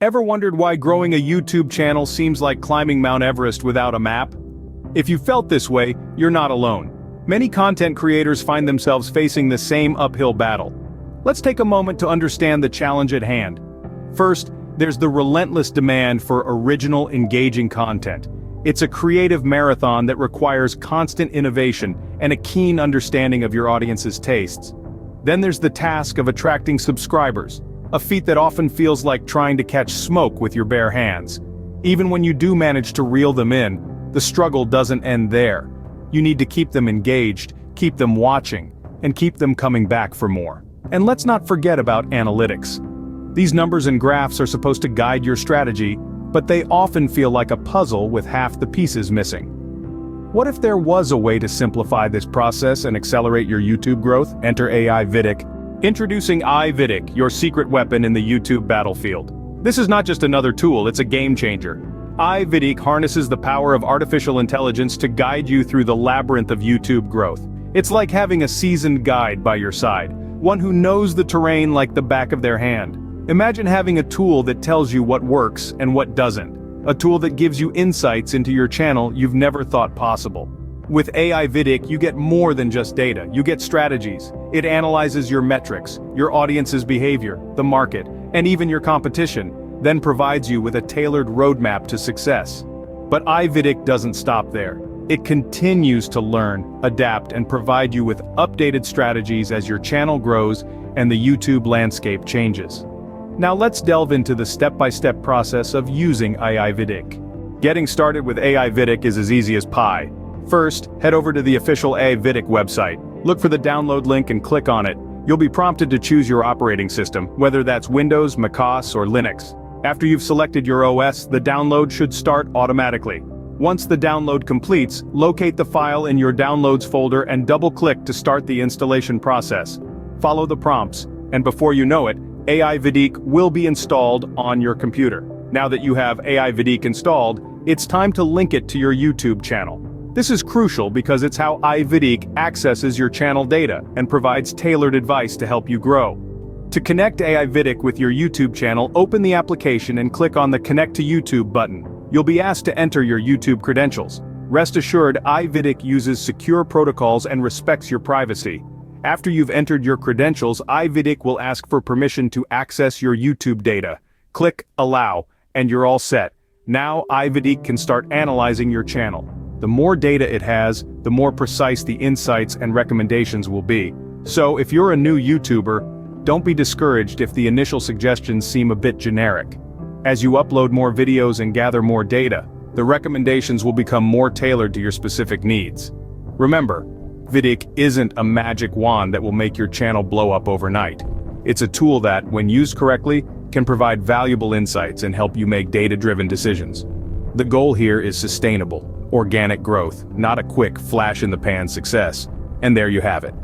Ever wondered why growing a YouTube channel seems like climbing Mount Everest without a map? If you felt this way, you're not alone. Many content creators find themselves facing the same uphill battle. Let's take a moment to understand the challenge at hand. First, there's the relentless demand for original, engaging content. It's a creative marathon that requires constant innovation and a keen understanding of your audience's tastes. Then there's the task of attracting subscribers, a feat that often feels like trying to catch smoke with your bare hands. Even when you do manage to reel them in, the struggle doesn't end there. You need to keep them engaged, keep them watching, and keep them coming back for more. And let's not forget about analytics. These numbers and graphs are supposed to guide your strategy, but they often feel like a puzzle with half the pieces missing. What if there was a way to simplify this process and accelerate your YouTube growth? Enter AI VidIQ. Introducing VidIQ, your secret weapon in the YouTube battlefield. This is not just another tool, it's a game changer. VidIQ harnesses the power of artificial intelligence to guide you through the labyrinth of YouTube growth. It's like having a seasoned guide by your side, one who knows the terrain like the back of their hand. Imagine having a tool that tells you what works and what doesn't. A tool that gives you insights into your channel you've never thought possible. With AI VidIQ, you get more than just data, you get strategies. It analyzes your metrics, your audience's behavior, the market, and even your competition, then provides you with a tailored roadmap to success. But VidIQ doesn't stop there. It continues to learn, adapt, and provide you with updated strategies as your channel grows and the YouTube landscape changes. Now let's delve into the step-by-step process of using AI VidIQ. Getting started with AI VidIQ is as easy as pie. First, head over to the official AI VidIQ website. Look for the download link and click on it. You'll be prompted to choose your operating system, whether that's Windows, macOS, or Linux. After you've selected your OS, the download should start automatically. Once the download completes, locate the file in your Downloads folder and double-click to start the installation process. Follow the prompts, and before you know it, AI VidIQ will be installed on your computer. Now that you have AI VidIQ installed, it's time to link it to your YouTube channel. This is crucial because it's how VidIQ accesses your channel data and provides tailored advice to help you grow. To connect AI VidIQ with your YouTube channel, open the application and click on the Connect to YouTube button. You'll be asked to enter your YouTube credentials. Rest assured, VidIQ uses secure protocols and respects your privacy. After you've entered your credentials, VidIQ will ask for permission to access your YouTube data. Click Allow, and you're all set. Now VidIQ can start analyzing your channel. The more data it has, the more precise the insights and recommendations will be. So if you're a new YouTuber, don't be discouraged if the initial suggestions seem a bit generic. As you upload more videos and gather more data, the recommendations will become more tailored to your specific needs. Remember, VidIQ isn't a magic wand that will make your channel blow up overnight. It's a tool that, when used correctly, can provide valuable insights and help you make data-driven decisions. The goal here is sustainable, organic growth, not a quick flash-in-the-pan success. And there you have it.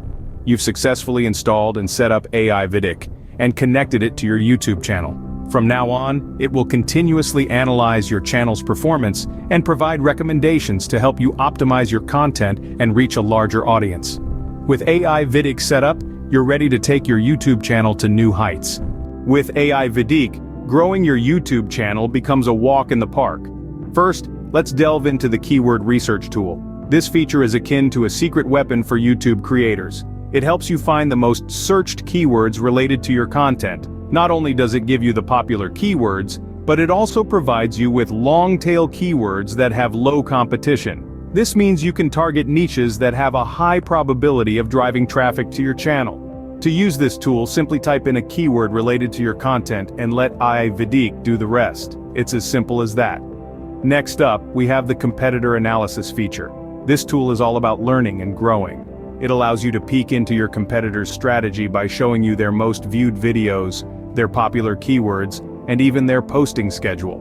You've successfully installed and set up AI VidIQ and connected it to your YouTube channel. From now on, it will continuously analyze your channel's performance and provide recommendations to help you optimize your content and reach a larger audience. With AI VidIQ set up, you're ready to take your YouTube channel to new heights. With AI VidIQ, growing your YouTube channel becomes a walk in the park. First, let's delve into the keyword research tool. This feature is akin to a secret weapon for YouTube creators. It helps you find the most searched keywords related to your content. Not only does it give you the popular keywords, but it also provides you with long-tail keywords that have low competition. This means you can target niches that have a high probability of driving traffic to your channel. To use this tool, simply type in a keyword related to your content and let AI VidIQ do the rest. It's as simple as that. Next up, we have the competitor analysis feature. This tool is all about learning and growing. It allows you to peek into your competitor's strategy by showing you their most viewed videos, their popular keywords, and even their posting schedule.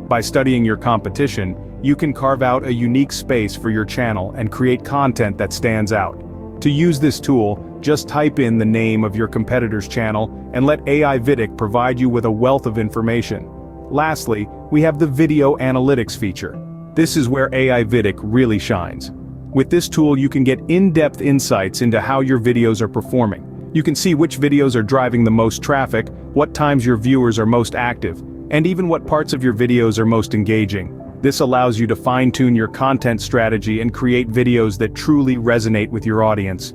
By studying your competition, you can carve out a unique space for your channel and create content that stands out. To use this tool, just type in the name of your competitor's channel and let AI VidIQ provide you with a wealth of information. Lastly, we have the video analytics feature. This is where AI VidIQ really shines. With this tool, you can get in-depth insights into how your videos are performing. You can see which videos are driving the most traffic, what times your viewers are most active, and even what parts of your videos are most engaging. This allows you to fine-tune your content strategy and create videos that truly resonate with your audience.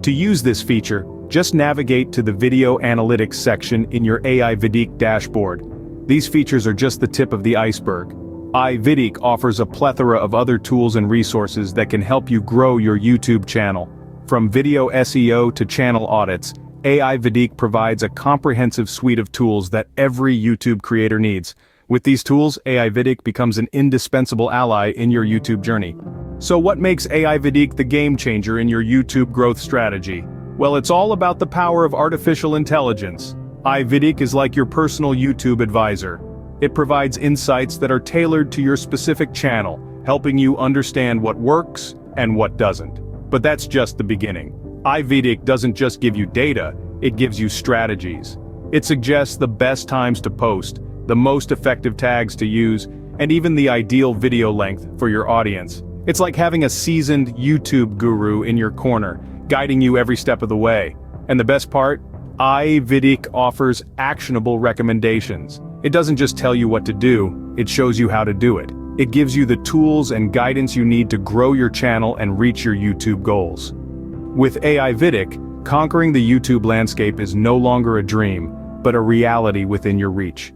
To use this feature, just navigate to the Video Analytics section in your AI VidIQ dashboard. These features are just the tip of the iceberg. VidIQ offers a plethora of other tools and resources that can help you grow your YouTube channel. From video SEO to channel audits, AI VidIQ provides a comprehensive suite of tools that every YouTube creator needs. With these tools, AI VidIQ becomes an indispensable ally in your YouTube journey. So what makes AI VidIQ the game changer in your YouTube growth strategy? Well, it's all about the power of artificial intelligence. AI VidIQ is like your personal YouTube advisor. It provides insights that are tailored to your specific channel, helping you understand what works and what doesn't. But that's just the beginning. AI VidIQ doesn't just give you data, it gives you strategies. It suggests the best times to post, the most effective tags to use, and even the ideal video length for your audience. It's like having a seasoned YouTube guru in your corner, guiding you every step of the way. And the best part? AI VidIQ offers actionable recommendations. It doesn't just tell you what to do, it shows you how to do it. It gives you the tools and guidance you need to grow your channel and reach your YouTube goals. With AI VidIQ, conquering the YouTube landscape is no longer a dream, but a reality within your reach.